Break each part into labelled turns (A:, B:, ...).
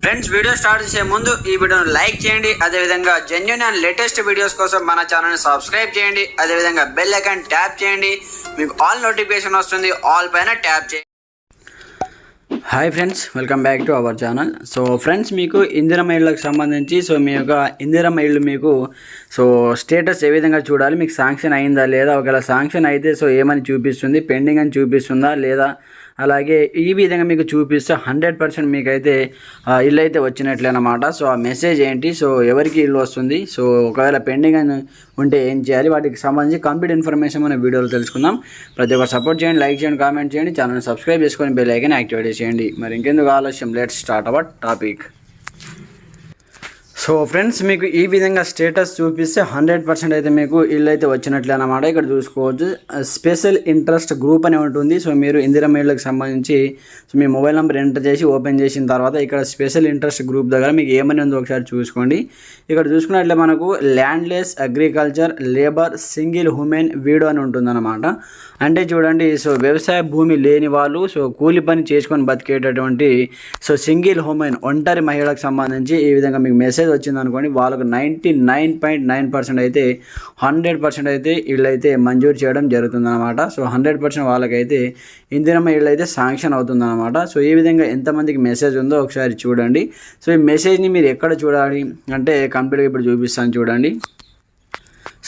A: Friends, video start చేసే ముందు ఈ వీడియోను లైక్ చేయండి. అదేవిధంగా జెన్యూన్ అండ్ లేటెస్ట్ వీడియోస్ కోసం మన ఛానల్ని సబ్స్క్రైబ్ చేయండి. అదేవిధంగా బెల్ ఐకాన్ ట్యాప్ చేయండి. మీకు ఆల్ నోటిఫికేషన్ వస్తుంది. ఆల్ పైన ట్యాప్ చేయండి. Hi friends, welcome back to our channel. So friends, మీకు ఇందిరమ్మ ఇళ్ళకి సంబంధించి మీ యొక్క ఇందిరమ్మ ఇల్లు మీకు స్టేటస్ ఏ విధంగా చూడాలి, మీకు శాంక్షన్ అయిందా లేదా, ఒకవేళ శాంక్షన్ అయితే ఏమని చూపిస్తుంది, పెండింగ్ అని చూపిస్తుందా లేదా, అలాగే ఈ విధంగా మీకు చూపిస్తే 100% మీకైతే ఇల్లు అయితే వచ్చినట్లేనమాట. సో ఆ మెసేజ్ ఏంటి, ఎవరికి ఇల్లు వస్తుంది, ఒకవేళ పెండింగ్ అని ఉంటే ఏం చేయాలి, వాటికి సంబంధించి కంప్లీట్ ఇన్ఫర్మేషన్ మన వీడియోలో తెలుసుకుందాం. ప్రతి ఒక్కరు సపోర్ట్ చేయండి, లైక్ చేయండి, కామెంట్ చేయండి, ఛానల్ సబ్స్క్రైబ్ చేసుకొని బెల్ ఐకాన్ యాక్టివేట్ చేయండి. మరి ఇంకెందుకు ఆలస్యం, let's start our topic. So friends, మీకు ఈ విధంగా స్టేటస్ చూపిస్తే 100% అయితే మీకు ఇల్లు అయితే వచ్చినట్లే అన్నమాట. ఇక్కడ చూసుకోవచ్చు, స్పెషల్ ఇంట్రెస్ట్ గ్రూప్ అని ఉంటుంది. మీరు ఇందిరమ్మ ఇళ్ళకి సంబంధించి మీ మొబైల్ నెంబర్ ఎంటర్ చేసి ఓపెన్ చేసిన తర్వాత ఇక్కడ స్పెషల్ ఇంట్రెస్ట్ గ్రూప్ దగ్గర మీకు ఏమని ఉందో ఒకసారి చూసుకోండి. ఇక్కడ చూసుకున్నట్లే మనకు landless agriculture labour single women widow అని ఉంటుందన్నమాట. అంటే చూడండి, వ్యవసాయ భూమి లేని వాళ్ళు కూలి పని చేసుకొని బతికేటటువంటి సింగిల్ ఉమెన్ ఒంటరి మహిళలకు సంబంధించి ఈ విధంగా మీకు మెసేజ్ వచ్చింది అనుకోండి, వాళ్ళకు 99.9% అయితే 100% అయితే ఇళ్ళు అయితే మంజూరు చేయడం జరుగుతుందన్నమాట. 100% వాళ్ళకైతే ఇందిరమ్మ ఇళ్ళు అయితే శాంక్షన్ అవుతుందన్నమాట. ఈ విధంగా ఎంతమందికి మెసేజ్ ఉందో ఒకసారి చూడండి. ఈ మెసేజ్ని మీరు ఎక్కడ చూడాలి అంటే కంప్లీట్గా ఇప్పుడు చూపిస్తాను చూడండి.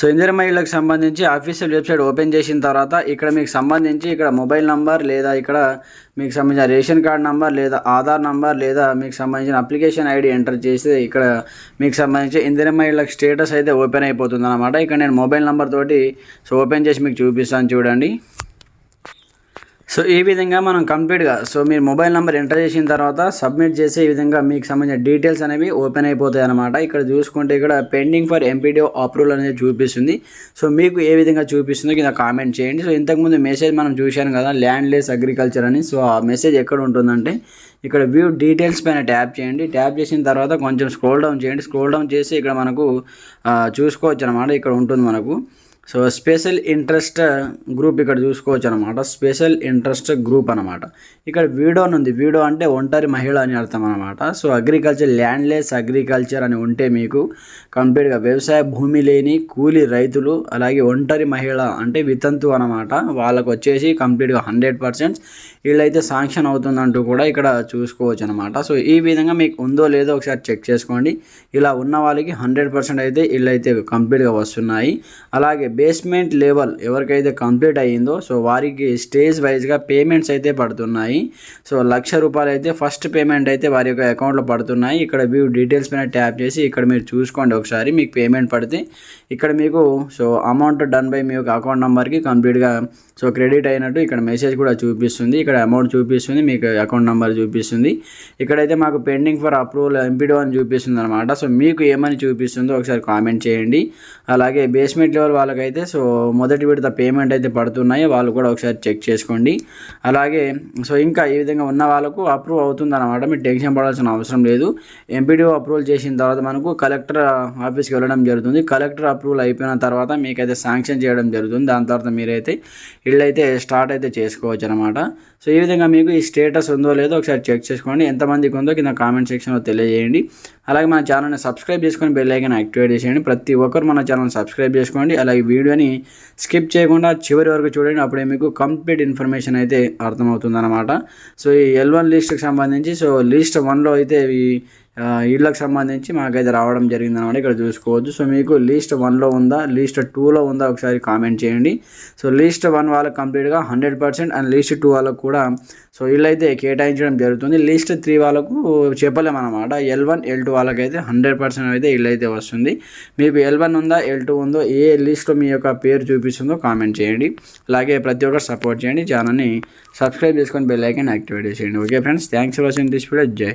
A: ఇందిరమ్మ ఇళ్ళకి సంబంధించి అఫీషియల్ వెబ్సైట్ ఓపెన్ చేసిన తర్వాత ఇక్కడ మీకు సంబంధించి ఇక్కడ మొబైల్ నంబర్ లేదా ఇక్కడ మీకు సంబంధించిన రేషన్ కార్డ్ నంబర్ లేదా ఆధార్ నంబర్ లేదా మీకు సంబంధించిన అప్లికేషన్ ఐడి ఎంటర్ చేసి ఇక్కడ మీకు సంబంధించి ఇందిరమ్మ ఇళ్ళకి స్టేటస్ అయితే ఓపెన్ అయిపోతుంది అనమాట. ఇక్కడ నేను మొబైల్ నెంబర్ తోటి ఓపెన్ చేసి మీకు చూపిస్తాను చూడండి. ఈ విధంగా మనం కంప్లీట్గా మీరు మొబైల్ నెంబర్ ఎంటర్ చేసిన తర్వాత సబ్మిట్ చేసే ఈ విధంగా మీకు సంబంధించిన డీటెయిల్స్ అనేవి ఓపెన్ అయిపోతాయి అనమాట. ఇక్కడ చూసుకుంటే ఇక్కడ పెండింగ్ ఫర్ ఎంపీడీఓ అప్రూవల్ అనేది చూపిస్తుంది. మీకు ఏ విధంగా చూపిస్తుందో కింద కామెంట్ చేయండి. ఇంతకుముందు మెసేజ్ మనం చూశాను కదా, ల్యాండ్లెస్ అగ్రికల్చర్ అని. ఆ మెసేజ్ ఎక్కడ ఉంటుందంటే ఇక్కడ వ్యూ డీటెయిల్స్ పైన ట్యాప్ చేయండి. ట్యాప్ చేసిన తర్వాత కొంచెం స్క్రోల్ డౌన్ చేయండి. స్క్రోల్ డౌన్ చేసి ఇక్కడ మనకు చూసుకోవచ్చు అనమాట. ఇక్కడ ఉంటుంది మనకు స్పెషల్ ఇంట్రెస్ట్ గ్రూప్ ఇక్కడ చూసుకోవచ్చు అనమాట. స్పెషల్ ఇంట్రెస్ట్ గ్రూప్ అనమాట. ఇక్కడ వీడో ఉంది. వీడో అంటే ఒంటరి మహిళ అని అర్థం అనమాట. అగ్రికల్చర్ ల్యాండ్లెస్ అగ్రికల్చర్ అని ఉంటే మీకు కంప్లీట్గా వ్యవసాయ భూమి లేని కూలీ రైతులు అలాగే ఒంటరి మహిళ అంటే వితంతు అనమాట, వాళ్ళకు వచ్చేసి కంప్లీట్గా 100% వీళ్ళైతే శాంక్షన్ అవుతుందంటూ కూడా ఇక్కడ చూసుకోవచ్చు అనమాట. ఈ విధంగా మీకు ఉందో లేదో ఒకసారి చెక్ చేసుకోండి. ఇలా ఉన్న వాళ్ళకి 100% అయితే వీళ్ళైతే కంప్లీట్గా వస్తున్నాయి. అలాగే బేస్మెంట్ లెవెల్ ఎవరికైతే కంప్లీట్ అయ్యిందో వారికి స్టేజ్ వైజ్గా పేమెంట్స్ అయితే పడుతున్నాయి. ₹1,00,000 అయితే ఫస్ట్ పేమెంట్ అయితే వారి యొక్క అకౌంట్లో పడుతున్నాయి. ఇక్కడ వ్యూ డీటెయిల్స్ పైన ట్యాప్ చేసి ఇక్కడ మీరు చూసుకోండి ఒకసారి. మీకు పేమెంట్ పడితే ఇక్కడ మీకు అమౌంట్ డన్ బై మీ యొక్క అకౌంట్ నెంబర్కి కంప్లీట్గా క్రెడిట్ అయినట్టు ఇక్కడ మెసేజ్ కూడా చూపిస్తుంది. ఇక్కడ అమౌంట్ చూపిస్తుంది, మీకు అకౌంట్ నెంబర్ చూపిస్తుంది. ఇక్కడైతే మాకు పెండింగ్ ఫర్ అప్రూవల్ ఎంపీడీఓ అని చూపిస్తుంది అనమాట. మీకు ఏమని చూపిస్తుందో ఒకసారి కామెంట్ చేయండి. అలాగే బేస్మెంట్ లెవెల్ వాళ్ళకైతే మొదటి విడత పేమెంట్ అయితే పడుతున్నాయి, వాళ్ళు కూడా ఒకసారి చెక్ చేసుకోండి. అలాగే ఇంకా ఈ విధంగా ఉన్న వాళ్ళకు అప్రూవ్ అవుతుంది అనమాట. మీరు టెన్షన్ పడాల్సిన అవసరం లేదు. ఎంపీడీఓ అప్రూవల్ చేసిన తర్వాత మనకు కలెక్టర్ ఆఫీస్కి వెళ్ళడం జరుగుతుంది. కలెక్టర్ అప్రూవల్ అయిపోయిన తర్వాత మీకైతే శాంక్షన్ చేయడం జరుగుతుంది. దాని తర్వాత మీరైతే ఇళ్ళు అయితే స్టార్ట్ అయితే చేసుకోవచ్చు అనమాట. ఈ విధంగా మీకు ఈ స్టేటస్ ఉందో లేదో ఒకసారి చెక్ చేసుకోండి. ఎంతమందికి ఉందో కింద కామెంట్ సెక్షన్లో తెలియజేయండి. అలాగే మన ఛానల్ని సబ్స్క్రైబ్ చేసుకొని బెల్ ఐకాన్ యాక్టివేట్ చేసేయండి. ప్రతి ఒక్కరు మన ఛానల్ని సబ్స్క్రైబ్ చేసుకోండి. అలాగే వీడియోని స్కిప్ చేయకుండా చివరి వరకు చూడండి. అప్పుడే మీకు కంప్లీట్ ఇన్ఫర్మేషన్ అయితే అర్థమవుతుంది అనమాట. ఈ L1 లిస్ట్కి సంబంధించి లిస్ట్ 1లో అయితే ఇళ్ళకి సంబంధించి మాకైతే రావడం జరిగిందనమాట. ఇక్కడ చూసుకోవచ్చు. మీకు లిస్ట్ 1లో ఉందా, లిస్ట్ 2లో ఉందా ఒకసారి కామెంట్ చేయండి. లిస్ట్ 1 వాళ్ళకి కంప్లీట్గా 100% అండ్ లిస్ట్ 2 వాళ్ళకు కూడా ఇళ్ళు అయితే కేటాయించడం జరుగుతుంది. లిస్ట్ 3 వాళ్ళకు చెప్పలేమన్నమాట. L1 L2 వాళ్ళకైతే 100% అయితే ఇళ్ళు అయితే వస్తుంది. మీకు L1 ఉందా, L2 ఉందో, ఏ లిస్ట్లో మీ యొక్క పేరు చూపిస్తుందో కామెంట్ చేయండి. అలాగే ప్రతి ఒక్కరు సపోర్ట్ చేయండి. ఛానల్ని సబ్స్క్రైబ్ చేసుకొని బెల్ ఐకాన్ యాక్టివేట్ చేయండి. Okay friends, thanks for watching this video. జై